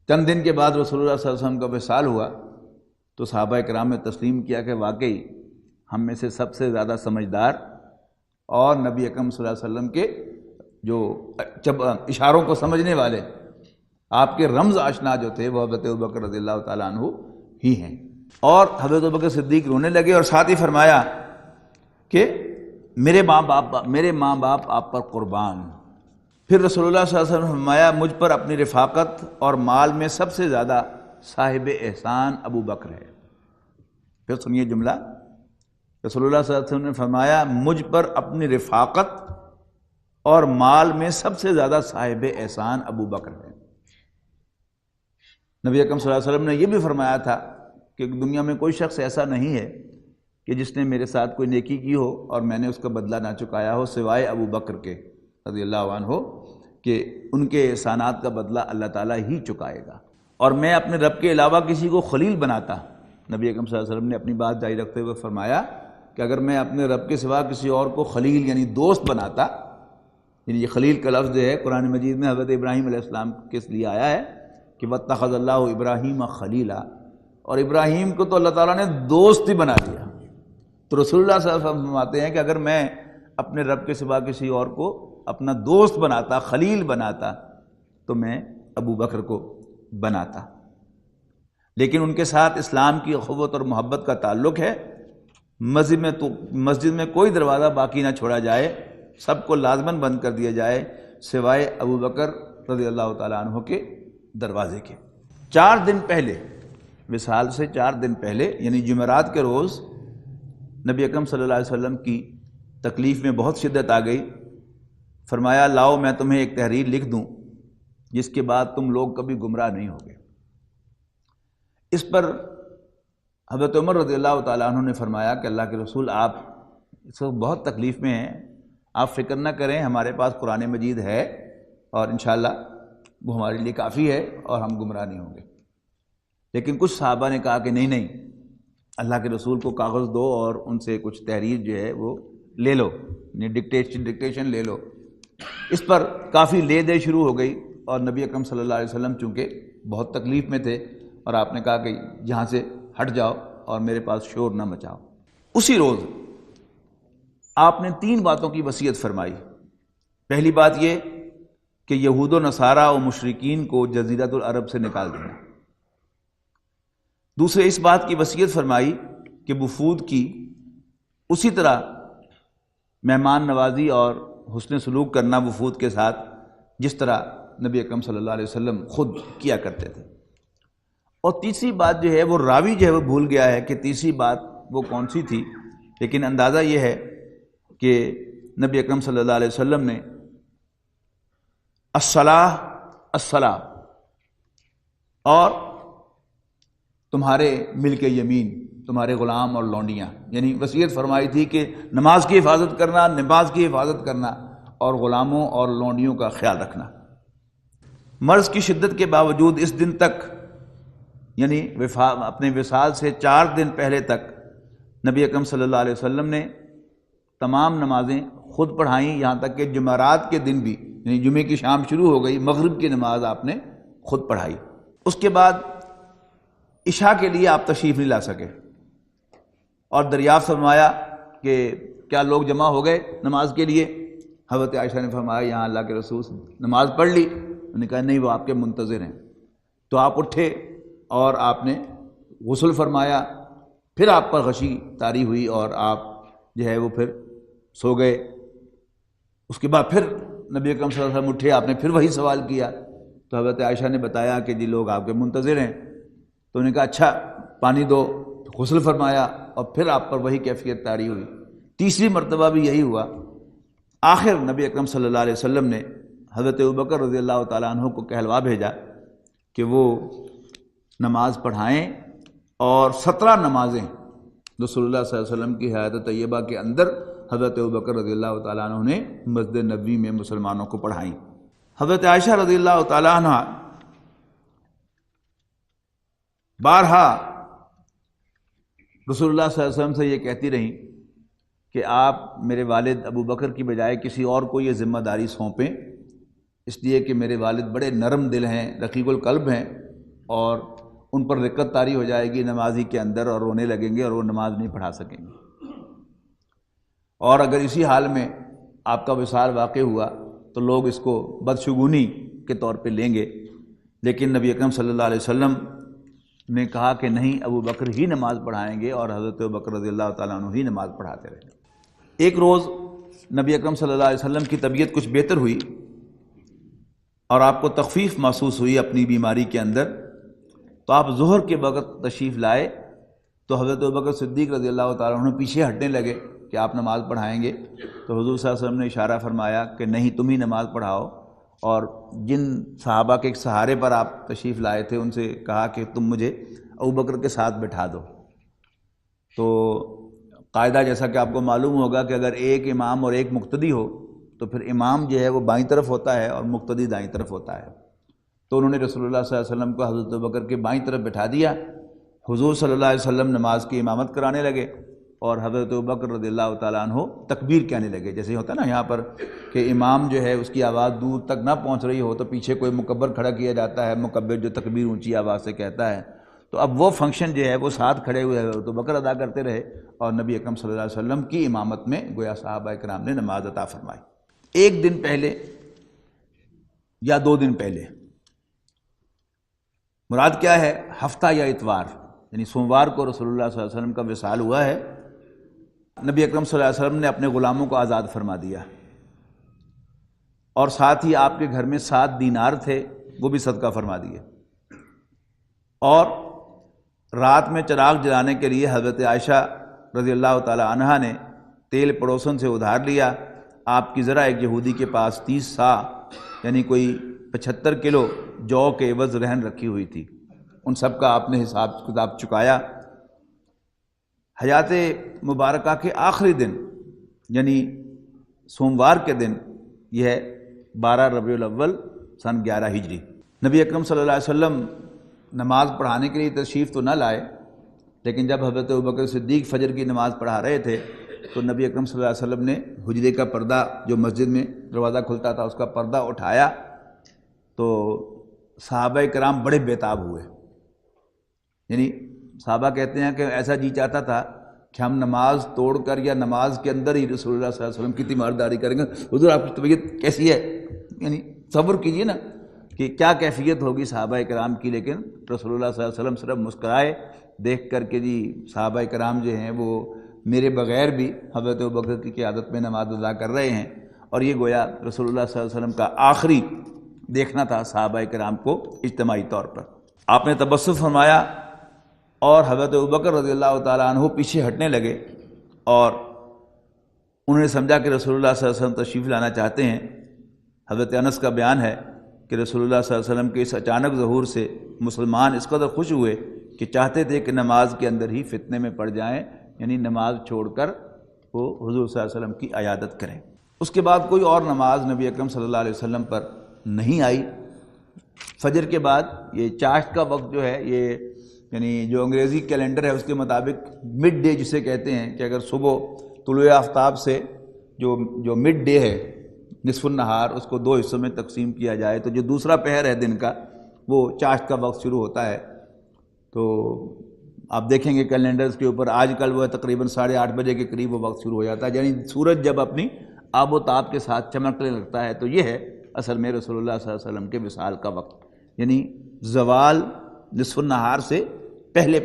چند دن کے بعد رسول اللہ صلی اللہ علیہ وسلم کا وصال ہوا تو صحابہ کرام نے تسلیم کیا کہ واقعی ہم میں سے سب سے زیادہ سمجھدار اور نبی اکرم صلی اللہ علیہ وسلم کے جو اشاروں کو سمجھنے والے، آپ کے رمز آشنا جو تھے وہ حضرت ابوبکر رضی اللہ تعالیٰ عنہ ہی ہیں۔ اور حضرت ابوبکر صدیق رونے لگے اور ساتھ ہی فرمایا کہ میرے ماں باپ آپ پر قربان۔ پھر رسول اللہ صلی اللہ علیہ وسلم نے فرمایا مجھ پر اپنی رفاقت اور مال میں سب سے زیادہ صاحب احسان ابو بکر ہے۔ پھر سنیے جملہ، رسول اللہ صلی اللہ علیہ وسلم نے فرمایا مجھ پر اپنی رفاقت اور مال میں سب سے زیادہ صاحب احسان ابو بکر ہے۔ نبی اکرم صلی اللہ علیہ وسلم نے یہ بھی فرمایا تھا کہ دنیا میں کوئی شخص ایسا نہیں ہے کہ جس نے میرے ساتھ کوئی نیکی کی ہو اور میں نے اس کا بدلہ نہ چکایا ہو سوائے ابو بکر کے رضی اللہ عنہ، کہ ان کے احسانات کا بدلہ اللہ تعالیٰ ہی چکائے گا۔ اور میں اپنے رب کے علاوہ کسی کو خلیل بناتا، نبی اکرم صلی اللہ علیہ وسلم نے اپنی بات جاری رکھتے ہوئے فرمایا کہ اگر میں اپنے رب کے سوا کسی اور کو خلیل یعنی دوست بناتا، یعنی یہ خلیل کا لفظ جو ہے قرآن مجید میں حضرت ابراہیم علیہ السلام کے لیے آیا ہے کہ وَاتَّخَذَ اللَّهُ إِبْرَاهِيمَ خَلِيلًا، اور ابراہیم کو تو اللہ تعالیٰ نے دوست ہی بنا لیا۔ تو رسول اللہ صلی اللہ علیہ وسلم فرماتے ہیں کہ اگر میں اپنے رب کے سوا کسی اور کو اپنا دوست بناتا، خلیل بناتا، تو میں ابو بکر کو بناتا۔ لیکن ان کے ساتھ اسلام کی اخوت اور محبت کا تعلق ہے۔ مسجد میں کوئی دروازہ باقی نہ چھوڑا جائے، سب کو لازماً بند کر دیا جائے سوائے ابو بکر رضی اللہ تعالیٰ عنہ کے دروازے کے۔ 4 دن پہلے، وصال سے 4 دن پہلے یعنی جمعرات کے روز نبی اکرم صلی اللہ علیہ وسلم کی تکلیف میں بہت شدت آ گئی۔ فرمایا لاؤ میں تمہیں ایک تحریر لکھ دوں جس کے بعد تم لوگ کبھی گمراہ نہیں ہوگے۔ اس پر حضرت عمر رضی اللہ تعالیٰ عنہ نے فرمایا کہ اللہ کے رسول آپ اس وقت بہت تکلیف میں ہیں، آپ فکر نہ کریں، ہمارے پاس قرآن مجید ہے اور انشاءاللہ وہ ہمارے لیے کافی ہے اور ہم گمراہ نہیں ہوں گے۔ لیکن کچھ صحابہ نے کہا کہ نہیں، اللہ کے رسول کو کاغذ دو اور ان سے کچھ تحریر جو ہے وہ لے لو، ڈکٹیشن لے لو۔ اس پر کافی لے دے شروع ہو گئی اور نبی اکرم صلی اللہ علیہ وسلم چونکہ بہت تکلیف میں تھے اور آپ نے کہا کہ یہاں سے ہٹ جاؤ اور میرے پاس شور نہ مچاؤ۔ اسی روز آپ نے 3 باتوں کی وصیت فرمائی۔ پہلی بات یہ کہ یہود و نصارہ و مشرکین کو جزیرۃ العرب سے نکال دینا۔ دوسرے اس بات کی وصیت فرمائی کہ وفود کی اسی طرح مہمان نوازی اور حسن سلوک کرنا وفود کے ساتھ جس طرح نبی اکرم صلی اللہ علیہ وسلم خود کیا کرتے تھے۔ اور تیسری بات جو ہے وہ راوی جو ہے وہ بھول گیا ہے کہ تیسری بات وہ کون سی تھی، لیکن اندازہ یہ ہے کہ نبی اکرم صلی اللہ علیہ وسلم نے الصلاۃ الصلاۃ اور تمہارے ملک یمین، تمہارے غلام اور لونڈیاں، یعنی وصیت فرمائی تھی کہ نماز کی حفاظت کرنا، نماز کی حفاظت کرنا اور غلاموں اور لونڈیوں کا خیال رکھنا۔ مرض کی شدت کے باوجود اس دن تک، یعنی اپنے وصال سے 4 دن پہلے تک نبی اکرم صلی اللہ علیہ وسلم نے تمام نمازیں خود پڑھائیں، یہاں تک کہ جمعرات کے دن بھی، یعنی جمعے کی شام شروع ہو گئی، مغرب کی نماز آپ نے خود پڑھائی۔ اس کے بعد عشاء کے لیے آپ تشریف نہیں لا سکے اور دریافت فرمایا کہ کیا لوگ جمع ہو گئے نماز کے لیے؟ حضرت عائشہ نے فرمایا یہاں اللہ کے رسول نماز پڑھ لی۔ انہوں نے کہا نہیں، وہ آپ کے منتظر ہیں۔ تو آپ اٹھے اور آپ نے غسل فرمایا، پھر آپ پر غشی طاری ہوئی اور آپ جو ہے وہ پھر سو گئے۔ اس کے بعد پھر نبی اکرم صلی اللہ علیہ وسلم اٹھے، آپ نے پھر وہی سوال کیا تو حضرت عائشہ نے بتایا کہ جی لوگ آپ کے منتظر ہیں۔ تو انہوں نے کہا اچھا پانی دو، غسل فرمایا اور پھر آپ پر وہی کیفیت طاری ہوئی۔ تیسری مرتبہ بھی یہی ہوا۔ آخر نبی اکرم صلی اللہ علیہ وسلم نے حضرت ابوبکر رضی اللہ تعالیٰ عنہ کو کہلوا بھیجا کہ وہ نماز پڑھائیں، اور 17 نمازیں رسول اللہ صلی اللہ علیہ وسلم کی حیات طیبہ کے اندر حضرت ابوبکر رضی اللہ تعالیٰ عنہ نے مسجد نبوی میں مسلمانوں کو پڑھائیں۔ حضرت عائشہ رضی اللہ تعالیٰ عنہ بارہا رسول اللہ صلی اللہ علیہ وسلم سے یہ کہتی رہیں کہ آپ میرے والد ابوبکر کی بجائے کسی اور کو یہ ذمہ داری سونپیں، اس لیے کہ میرے والد بڑے نرم دل ہیں، رقیق القلب ہیں، اور ان پر رقت طاری ہو جائے گی نمازی کے اندر اور رونے لگیں گے اور وہ نماز نہیں پڑھا سکیں گے۔ اور اگر اسی حال میں آپ کا وصال واقع ہوا تو لوگ اس کو بدشگونی کے طور پہ لیں گے، لیکن نبی اکرم صلی اللہ علیہ وسلم نے کہا کہ نہیں، ابو بکر ہی نماز پڑھائیں گے، اور حضرت ابو بکر رضی اللہ تعالیٰ عنہ ہی نماز پڑھاتے رہے۔ ایک روز نبی اکرم صلی اللہ علیہ وسلم کی طبیعت کچھ بہتر ہوئی اور آپ کو تخفیف محسوس ہوئی اپنی بیماری کے اندر، تو آپ ظہر کے وقت تشریف لائے تو حضرت ابوبکر صدیق رضی اللہ تعالیٰ عنہ پیچھے ہٹنے لگے کہ آپ نماز پڑھائیں گے، تو حضور صلی اللہ علیہ وسلم نے اشارہ فرمایا کہ نہیں، تم ہی نماز پڑھاؤ، اور جن صحابہ کے ایک سہارے پر آپ تشریف لائے تھے ان سے کہا کہ تم مجھے ابوبکر کے ساتھ بٹھا دو۔ تو قاعدہ جیسا کہ آپ کو معلوم ہوگا کہ اگر ایک امام اور ایک مقتدی ہو تو پھر امام جو ہے وہ بائیں طرف ہوتا ہے اور مقتدی دائیں طرف ہوتا ہے۔ تو انہوں نے رسول اللہ صلی اللہ علیہ وسلم کو حضرت ابوبکر کے بائیں طرف بٹھا دیا۔ حضور صلی اللہ علیہ وسلم نماز کی امامت کرانے لگے اور حضرت ابوبکر رضی اللہ تعالیٰ عنہ تکبیر کہنے لگے، جیسے ہوتا ہے نا یہاں پر کہ امام جو ہے اس کی آواز دور تک نہ پہنچ رہی ہو تو پیچھے کوئی مکبر کھڑا کیا جاتا ہے، مکبر جو تکبیر اونچی آواز سے کہتا ہے۔ تو اب وہ فنکشن جو ہے وہ ساتھ کھڑے ہوئے حضرت ابوبکر ادا کرتے رہے اور نبی اکرم صلی اللہ علیہ وسلم کی امامت میں گویا صحابہ کرام نے نماز عطا فرمائی۔ ایک دن پہلے یا 2 دن پہلے، مراد کیا ہے؟ ہفتہ یا اتوار، یعنی سوموار کو رسول اللہ صلی اللہ علیہ وسلم کا وصال ہوا ہے۔ نبی اکرم صلی اللہ علیہ وسلم نے اپنے غلاموں کو آزاد فرما دیا، اور ساتھ ہی آپ کے گھر میں 7 دینار تھے، وہ بھی صدقہ فرما دیے، اور رات میں چراغ جلانے کے لیے حضرت عائشہ رضی اللہ تعالی عنہا نے تیل پڑوسن سے ادھار لیا۔ آپ کی ذرا ایک یہودی کے پاس 30 سا یعنی کوئی 75 کلو جو کے عوض رہن رکھی ہوئی تھی، ان سب کا آپ نے حساب کتاب چکایا۔ حیات مبارکہ کے آخری دن یعنی سوموار کے دن، یہ ہے 12 ربیع الاول سن 11 ہجری، نبی اکرم صلی اللہ علیہ وسلم نماز پڑھانے کے لیے تشریف تو نہ لائے، لیکن جب حضرت ابوبکر صدیق فجر کی نماز پڑھا رہے تھے تو نبی اکرم صلی اللہ علیہ وسلم نے حجرے کا پردہ، جو مسجد میں دروازہ کھلتا تھا، اس کا پردہ اٹھایا تو صحابہ کرام بڑے بے تاب ہوئے۔ یعنی صحابہ کہتے ہیں کہ ایسا جی چاہتا تھا کہ ہم نماز توڑ کر یا نماز کے اندر ہی رسول اللہ صلی اللہ علیہ وسلم کی تیمارداری کریں گے، حضور آپ کی طبیعت کیسی ہے، یعنی تصور کیجیے نا کہ کیا کیفیت ہوگی صحابہ کرام کی. لیکن رسول اللہ صلی اللہ علیہ وسلم صرف مسکرائے دیکھ کر کے جی صحابہ کرام جو ہیں وہ میرے بغیر بھی حضرت ابوبکر کی قیادت میں نماز ادا کر رہے ہیں، اور یہ گویا رسول اللہ صلی اللہ علیہ وسلم کا آخری دیکھنا تھا صحابہ کرام کو اجتماعی طور پر. آپ نے تبسم فرمایا اور حضرت ابوبکر رضی اللہ تعالیٰ عنہ پیچھے ہٹنے لگے، اور انہوں نے سمجھا کہ رسول اللہ صلی اللہ علیہ وسلم تشریف لانا چاہتے ہیں. حضرت انس کا بیان ہے کہ رسول اللہ صلی اللہ علیہ وسلم کے اس اچانک ظہور سے مسلمان اس قدر خوش ہوئے کہ چاہتے تھے کہ نماز کے اندر ہی فتنے میں پڑ جائیں، یعنی نماز چھوڑ کر وہ حضور صلی اللہ علیہ وسلم کی عیادت کریں. اس کے بعد کوئی اور نماز نبی اکرم صلی اللہ علیہ وسلم پر نہیں آئی. فجر کے بعد یہ چاشت کا وقت جو ہے، یہ یعنی جو انگریزی کیلنڈر ہے اس کے مطابق مڈ ڈے جسے کہتے ہیں، کہ اگر صبح طلوع آفتاب سے جو مڈ ڈے ہے، نصف النہار، اس کو 2 حصوں میں تقسیم کیا جائے تو جو دوسرا پہر ہے دن کا وہ چاشت کا وقت شروع ہوتا ہے. تو آپ دیکھیں گے کیلنڈرز کے اوپر آج کل وہ ہے تقریباً 8:30 بجے کے قریب وہ وقت شروع ہو جاتا ہے، یعنی سورج جب اپنی آب و تاب کے ساتھ چمکنے لگتا ہے. تو یہ ہے اصل میں رسول اللہ صلی اللہ علیہ وسلم کے وصال کا وقت، یعنی زوال نصف النہار سے پہلے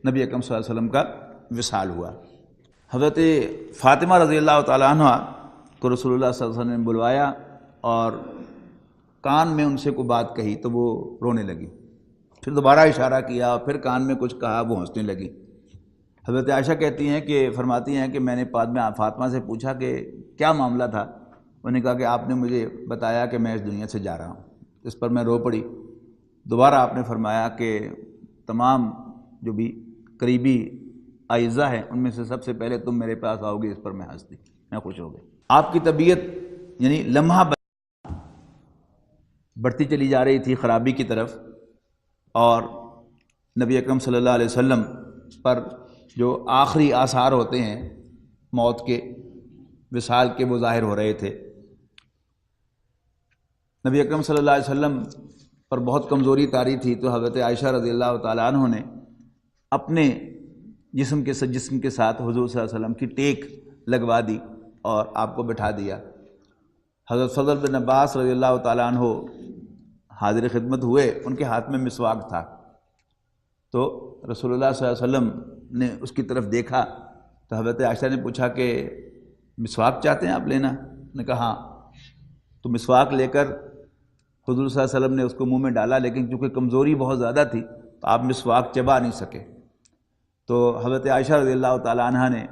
نبی اکرم صلی اللہ علیہ وسلم کا وصال ہوا. حضرت فاطمہ رضی اللہ تعالیٰ عنہ کو رسول اللہ صلی اللہ علیہ وسلم نے بلوایا اور کان میں ان سے کوئی بات کہی تو وہ رونے لگی. پھر دوبارہ اشارہ کیا اور پھر کان میں کچھ کہا، وہ ہنسنے لگی. حضرت عائشہ کہتی ہیں کہ فرماتی ہیں کہ میں نے بعد میں فاطمہ سے پوچھا کہ کیا معاملہ تھا. انہوں نے کہا کہ آپ نے مجھے بتایا کہ میں اس دنیا سے جا رہا ہوں. اس پر میں رو پڑی. دوبارہ آپ نے فرمایا کہ تمام جو بھی قریبی اعزہ ہیں ان میں سے سب سے پہلے تم میرے پاس آؤ گے. اس پر میں ہنس دی، میں خوش ہو گئی. آپ کی طبیعت یعنی لمحہ بڑھتی چلی جا رہی تھی خرابی کی طرف، اور نبی اکرم صلی اللہ علیہ وسلم پر جو آخری آثار ہوتے ہیں موت کے، وصال کے، وہ ظاہر ہو رہے تھے. نبی اکرم صلی اللہ علیہ وسلم پر بہت کمزوری طاری تھی، تو حضرت عائشہ رضی اللہ تعالیٰ عنہ نے اپنے جسم کے ساتھ حضور صلی اللہ علیہ وسلم کی ٹیک لگوا دی اور آپ کو بٹھا دیا. حضرت فضل بن عباس رضی اللہ تعالیٰ عنہ حاضر خدمت ہوئے، ان کے ہاتھ میں مسواک تھا. تو رسول اللہ صلی اللہ علیہ وسلم نے اس کی طرف دیکھا تو حضرت عائشہ نے پوچھا کہ مسواک چاہتے ہیں آپ لینا؟ انہوں نے کہا ہاں. تو مسواک لے کر حضور صلی اللہ علیہ وسلم نے اس کو منہ میں ڈالا، لیکن چونکہ کمزوری بہت زیادہ تھی تو آپ مسواک چبا نہیں سکے. تو حضرت عائشہ رضی اللہ تعالیٰ عنہ نے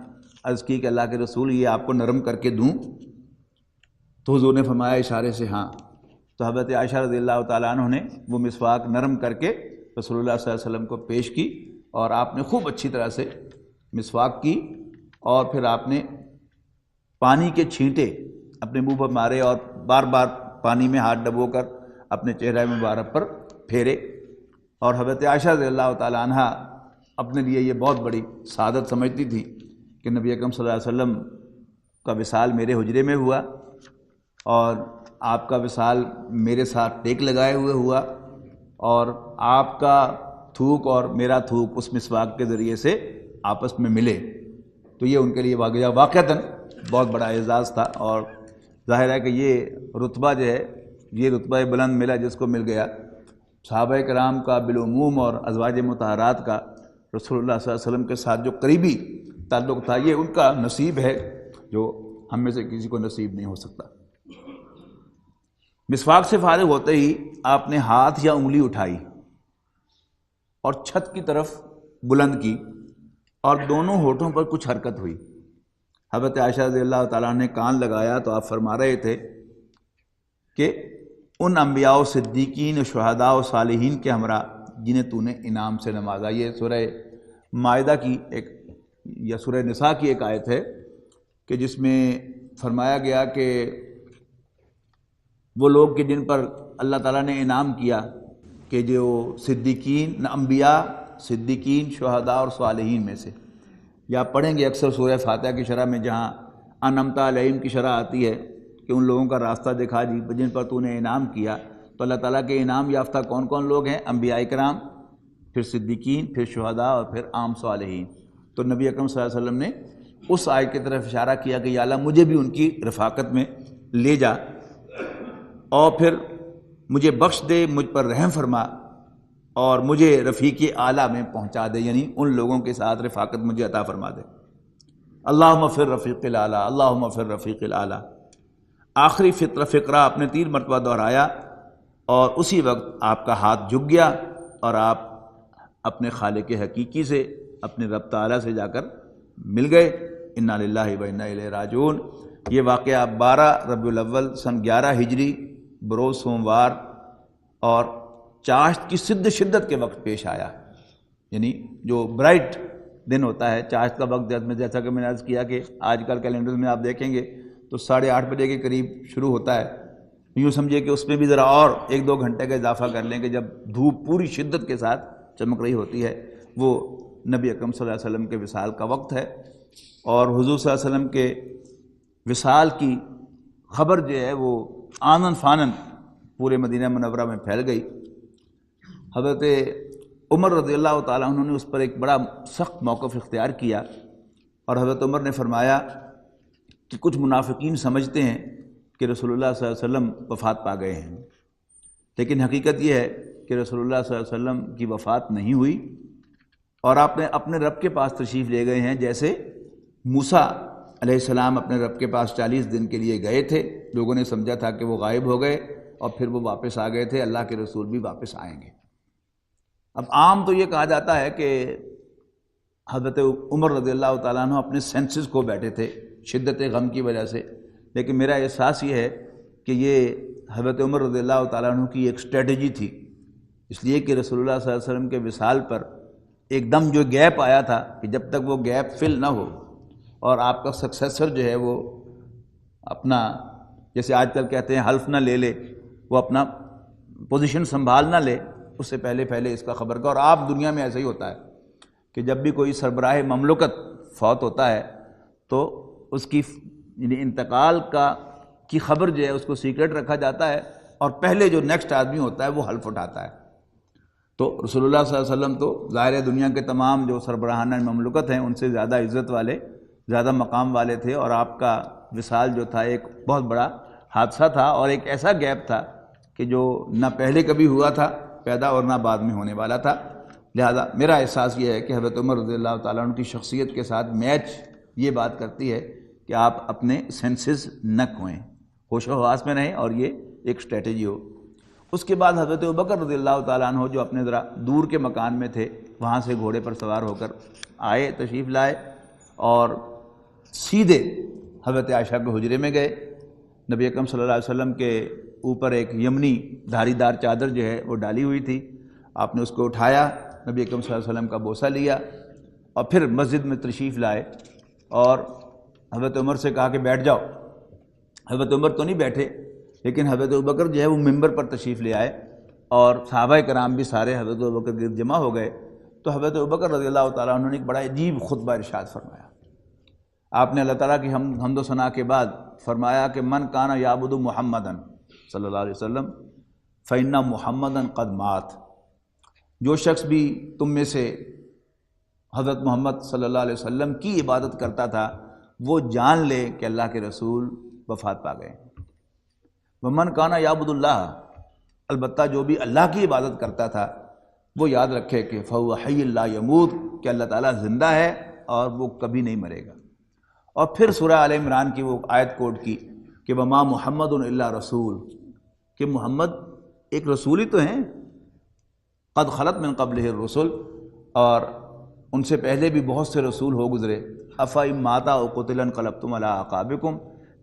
عرض کی کہ اللہ کے رسول یہ آپ کو نرم کر کے دوں؟ تو حضور نے فرمایا اشارے سے ہاں. تو حضرت عائشہ رضی اللہ تعالیٰ عنہ نے وہ مسواک نرم کر کے رسول اللہ صلی اللہ علیہ وسلم کو پیش کی، اور آپ نے خوب اچھی طرح سے مسواک کی، اور پھر آپ نے پانی کے چھینٹے اپنے منہ پر مارے اور بار بار پانی میں ہاتھ ڈبو کر اپنے چہرہ مبارک پر پھیرے. اور حضرت عائشہ رضی اللہ تعالیٰ عنہ اپنے لیے یہ بہت بڑی سعادت سمجھتی تھی کہ نبی اکرم صلی اللہ علیہ وسلم کا وصال میرے حجرے میں ہوا، اور آپ کا وصال میرے ساتھ ٹیک لگائے ہوئے ہوا، اور آپ کا تھوک اور میرا تھوک اس مسواک کے ذریعے سے آپس میں ملے. تو یہ ان کے لیے واقعتاً بہت بڑا اعزاز تھا. اور ظاہر ہے کہ یہ رتبہ جو ہے، یہ رتبہ بلند ملا جس کو مل گیا. صحابہ کرام کا بالعموم اور ازواج مطہرات کا رسول اللہ صلی اللہ علیہ وسلم کے ساتھ جو قریبی تعلق تھا، یہ ان کا نصیب ہے جو ہم میں سے کسی کو نصیب نہیں ہو سکتا. مسواک سے فارغ ہوتے ہی آپ نے ہاتھ یا انگلی اٹھائی اور چھت کی طرف بلند کی، اور دونوں ہونٹوں پر کچھ حرکت ہوئی. حضرت عائشہ رضی اللہ تعالیٰ نے کان لگایا تو آپ فرما رہے تھے کہ ان انبیاء و صدیقین و شہداء و صالحین کے ہمراہ جنہیں تو نے انعام سے نوازا. یہ سورہ مائدہ کی ایک یا سورہ نساء کی ایک آیت ہے کہ جس میں فرمایا گیا کہ وہ لوگ کہ جن پر اللہ تعالیٰ نے انعام کیا کہ جو صدیقین، انبیاء، صدیقین، شہداء اور صالحین میں سے. یا پڑھیں گے اکثر سورہ فاتحہ کی شرح میں جہاں انعمت علیہم کی شرح آتی ہے کہ ان لوگوں کا راستہ دکھا جن پر تو نے انعام کیا. تو اللہ تعالیٰ کے انعام یافتہ کون کون لوگ ہیں؟ انبیاء کرام، پھر صدیقین، پھر شہداء اور پھر عام صالحین. تو نبی اکرم صلی اللہ علیہ وسلم نے اس آیت کی طرف اشارہ کیا کہ یا اللہ مجھے بھی ان کی رفاقت میں لے جا اور پھر مجھے بخش دے، مجھ پر رحم فرما اور مجھے رفیق اعلیٰ میں پہنچا دے، یعنی ان لوگوں کے ساتھ رفاقت مجھے عطا فرما دے۔ اللہم فی الرفیق الاعلیٰ، اللہم فی الرفیق الاعلیٰ۔ آخری فقرہ آپ نے 3 مرتبہ دہرایا اور اسی وقت آپ کا ہاتھ جھک گیا اور آپ اپنے خالق حقیقی سے، اپنے رب تعالیٰ سے جا کر مل گئے۔ انا للہ و انا الیہ راجعون۔ یہ واقعہ 12 ربیع الاول سن 11 ہجری بروز سوموار اور چاشت کی شدت کے وقت پیش آیا، یعنی جو برائٹ دن ہوتا ہے چاشت کا وقت، جیسا کہ میں نے عرض کیا کہ آج کل کیلنڈر میں آپ دیکھیں گے تو 8:30 بجے کے قریب شروع ہوتا ہے، یوں سمجھے کہ اس میں بھی ذرا اور 1-2 گھنٹے کا اضافہ کر لیں کہ جب دھوپ پوری شدت کے ساتھ چمک رہی ہوتی ہے، وہ نبی اکرم صلی اللہ علیہ وسلم کے وصال کا وقت ہے، اور حضور صلی اللہ علیہ وسلم کے وصال کی خبر جو ہے وہ آنن فانن پورے مدینہ منورہ میں پھیل گئی۔ حضرت عمر رضی اللہ تعالیٰ عنہ نے اس پر ایک بڑا سخت موقف اختیار کیا، اور حضرت عمر نے فرمایا کہ کچھ منافقین سمجھتے ہیں کہ رسول اللہ صلی اللہ علیہ وسلم وفات پا گئے ہیں، لیکن حقیقت یہ ہے کہ رسول اللہ صلی اللہ علیہ وسلم کی وفات نہیں ہوئی، اور آپ نے اپنے رب کے پاس تشریف لے گئے ہیں، جیسے موسیٰ علیہ السلام اپنے رب کے پاس 40 دن کے لیے گئے تھے، لوگوں نے سمجھا تھا کہ وہ غائب ہو گئے اور پھر وہ واپس آ گئے تھے، اللہ کے رسول بھی واپس آئیں گے۔ اب عام تو یہ کہا جاتا ہے کہ حضرت عمر رضی اللہ تعالیٰ عنہ اپنے سینسز کو بیٹھے تھے شدت غم کی وجہ سے، لیکن میرا احساس یہ ہے کہ یہ حضرت عمر رضی اللہ تعالیٰ عنہ کی ایک اسٹریٹجی تھی، اس لیے کہ رسول اللہ صلی اللہ علیہ وسلم کے وصال پر ایک دم جو گیپ آیا تھا کہ جب تک وہ گیپ فل نہ ہو اور آپ کا سکسیسر جو ہے وہ اپنا، جیسے آج کل کہتے ہیں حلف نہ لے لے، وہ اپنا پوزیشن سنبھال نہ لے، اس سے پہلے اس کا خبر کا۔ اور آپ دنیا میں ایسا ہی ہوتا ہے کہ جب بھی کوئی سربراہ مملکت فوت ہوتا ہے تو اس کی یعنی انتقال کی خبر جو ہے اس کو سیکرٹ رکھا جاتا ہے، اور پہلے جو نیکسٹ آدمی ہوتا ہے وہ حلف اٹھاتا ہے۔ تو رسول اللہ صلی اللہ علیہ وسلم تو ظاہر دنیا کے تمام جو سربراہان مملکت ہیں ان سے زیادہ عزت والے، زیادہ مقام والے تھے، اور آپ کا وصال جو تھا ایک بہت بڑا حادثہ تھا، اور ایک ایسا گیپ تھا کہ جو نہ پہلے کبھی ہوا تھا پیدا اور نہ بعد میں ہونے والا تھا۔ لہذا میرا احساس یہ ہے کہ حضرت عمر رضی اللہ تعالیٰ عنہ کی شخصیت کے ساتھ میچ یہ بات کرتی ہے کہ آپ اپنے سینسز نہ کھوئیں، ہوش و حواس میں رہیں، اور یہ ایک اسٹریٹجی ہو۔ اس کے بعد حضرت ابوبکر رضی اللہ تعالیٰ عنہ جو اپنے ذرا دور کے مکان میں تھے، وہاں سے گھوڑے پر سوار ہو کر آئے، تشریف لائے، اور سیدھے حضرت عائشہ کے حجرے میں گئے۔ نبی اکرم صلی اللہ علیہ وسلم کے اوپر ایک یمنی دھاری دار چادر جو ہے وہ ڈالی ہوئی تھی، آپ نے اس کو اٹھایا، نبی اکرم صلی اللہ علیہ وسلم کا بوسہ لیا، اور پھر مسجد میں تشریف لائے، اور حضرت عمر سے کہا کہ بیٹھ جاؤ۔ حضرت عمر تو نہیں بیٹھے، لیکن حضرت ابوبکر جو ہے وہ ممبر پر تشریف لے آئے، اور صحابہ کرام بھی سارے حضرت ابوبکر گرد جمع ہو گئے۔ تو حضرت ابوبکر رضی اللہ تعالیٰ عنہ نے ایک بڑا عجیب خطبہ ارشاد فرمایا۔ آپ نے اللہ تعالیٰ کی حمد و ثنا کے بعد فرمایا کہ من کان یعبد محمدًا صلی اللہ علیہ وسلم فإن محمدًا قد مات۔ جو شخص بھی تم میں سے حضرت محمد صلی اللہ علیہ وسلم کی عبادت کرتا تھا وہ جان لے کہ اللہ کے رسول وفات پا گئے۔ ومن کان یعبد اللہ، البتہ جو بھی اللہ کی عبادت کرتا تھا وہ یاد رکھے کہ فہو حی لا یموت، کہ اللہ تعالیٰ زندہ ہے اور وہ کبھی نہیں مرے گا۔ اور پھر سورہ آل عمران کی وہ آیت کوٹ کی کہ وما محمد الا رسول، کہ محمد ایک رسول ہی تو ہیں، قد خلت من قبلہ الرسل، اور ان سے پہلے بھی بہت سے رسول ہو گزرے۔ افإن مات أو قتل انقلبتم على أعقابكم،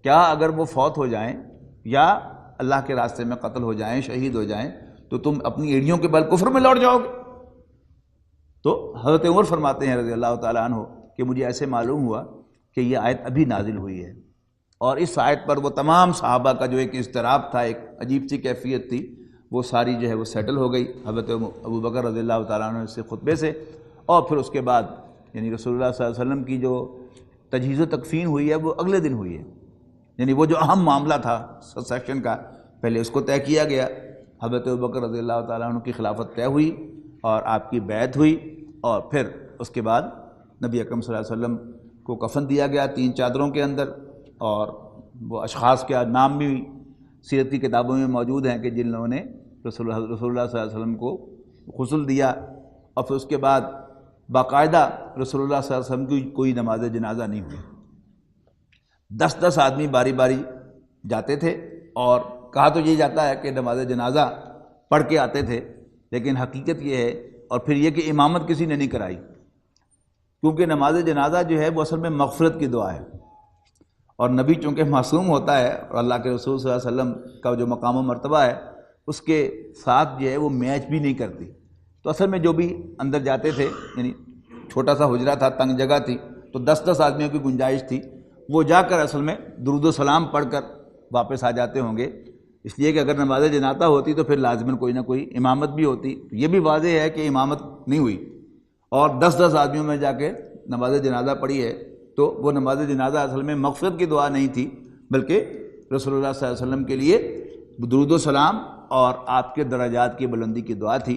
کیا اگر وہ فوت ہو جائیں یا اللہ کے راستے میں قتل ہو جائیں، شہید ہو جائیں، تو تم اپنی ایڑیوں کے بل کفر میں لوٹ جاؤ گے؟ تو حضرت عمر فرماتے ہیں رضی اللہ تعالیٰ عنہ کہ مجھے ایسے معلوم ہوا کہ یہ آیت ابھی نازل ہوئی ہے، اور اس آیت پر وہ تمام صحابہ کا جو ایک اضطراب تھا، ایک عجیب سی کیفیت تھی، وہ ساری جو ہے وہ سیٹل ہو گئی حضرت ابوبکر رضی اللہ تعالیٰ عنہ سے خطبے سے۔ اور پھر اس کے بعد یعنی رسول اللہ صلی اللہ علیہ وسلم کی جو تجہیز و تکفین ہوئی ہے وہ اگلے دن ہوئی ہے، یعنی وہ جو اہم معاملہ تھا سیکشن کا، پہلے اس کو طے کیا گیا، حضرت ابوبکر رضی اللہ تعالیٰ عنہ کی خلافت طے ہوئی اور آپ کی بیعت ہوئی، اور پھر اس کے بعد نبی اکرم صلی اللہ علیہ وسلم کو کفن دیا گیا 3 چادروں کے اندر، اور وہ اشخاص کے نام بھی سیرت کی کتابوں میں موجود ہیں کہ جن لوگوں نے رسول اللہ صلی اللہ علیہ وسلم کو غسل دیا، اور پھر اس کے بعد باقاعدہ رسول اللہ صلی اللہ علیہ وسلم کی کوئی نماز جنازہ نہیں ہوئی۔ 10 آدمی باری باری جاتے تھے، اور کہا تو یہ جاتا ہے کہ نماز جنازہ پڑھ کے آتے تھے، لیکن حقیقت یہ ہے، اور پھر یہ کہ امامت کسی نے نہیں کرائی، کیونکہ نماز جنازہ جو ہے وہ اصل میں مغفرت کی دعا ہے، اور نبی چونکہ معصوم ہوتا ہے اور اللہ کے رسول صلی اللہ علیہ وسلم کا جو مقام و مرتبہ ہے اس کے ساتھ جو ہے وہ میچ بھی نہیں کرتی، تو اصل میں جو بھی اندر جاتے تھے، یعنی چھوٹا سا حجرہ تھا، تنگ جگہ تھی، تو 10 آدمیوں کی گنجائش تھی، وہ جا کر اصل میں درود و سلام پڑھ کر واپس آ جاتے ہوں گے، اس لیے کہ اگر نماز جنازہ ہوتی تو پھر لازماً کوئی نہ کوئی امامت بھی ہوتی۔ یہ بھی واضح ہے کہ امامت نہیں ہوئی، اور 10 آدمیوں میں جا کے نماز جنازہ پڑھی ہے، تو وہ نماز جنازہ اصل میں مغفرت کی دعا نہیں تھی، بلکہ رسول اللہ صلی اللہ علیہ وسلم کے لیے درود و سلام اور آپ کے درجات کی بلندی کی دعا تھی۔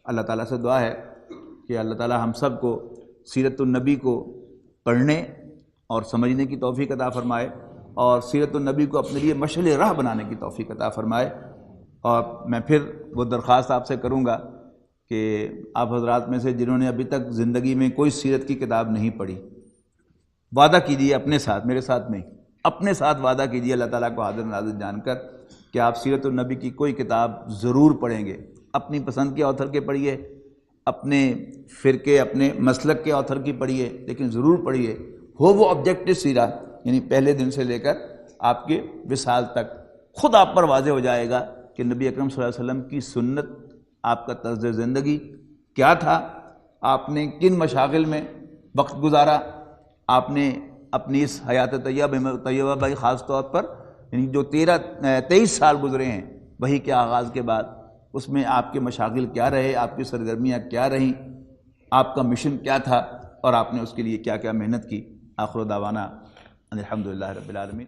اللہ تعالیٰ سے دعا ہے کہ اللہ تعالیٰ ہم سب کو سیرت النبی کو پڑھنے اور سمجھنے کی توفیق عطا فرمائے، اور سیرت النبی کو اپنے لیے مشعل راہ بنانے کی توفیق عطا فرمائے۔ اور میں پھر وہ درخواست آپ سے کروں گا کہ آپ حضرات میں سے جنہوں نے ابھی تک زندگی میں کوئی سیرت کی کتاب نہیں پڑھی، وعدہ کیجیے اپنے ساتھ، میرے ساتھ نہیں، اپنے ساتھ وعدہ کیجیے اللہ تعالیٰ کو حاضر ناظر جان کر کہ آپ سیرت النبی کی کوئی کتاب ضرور پڑھیں گے، اپنی پسند کے آتھر کے پڑھیے، اپنے فرقے اپنے مسلک کے آتھر کی پڑھیے، لیکن ضرور پڑھیے، ہو وہ آبجیکٹو سیرہ، یعنی پہلے دن سے لے کر آپ کے وصال تک خود آپ پر واضح ہو جائے گا کہ نبی اکرم صلی اللہ علیہ وسلم کی سنت، آپ کا طرز زندگی کیا تھا، آپ نے کن مشاغل میں وقت گزارا، آپ نے اپنی اس حیات طیبہ بھائی خاص طور پر یعنی جو 23 سال گزرے ہیں وہی کے آغاز کے بعد، اس میں آپ کے مشاغل کیا رہے، آپ کی سرگرمیاں کیا رہیں، آپ کا مشن کیا تھا، اور آپ نے اس کے لیے کیا کیا محنت کی۔ آخر دعوانا الحمدللہ رب العالمین۔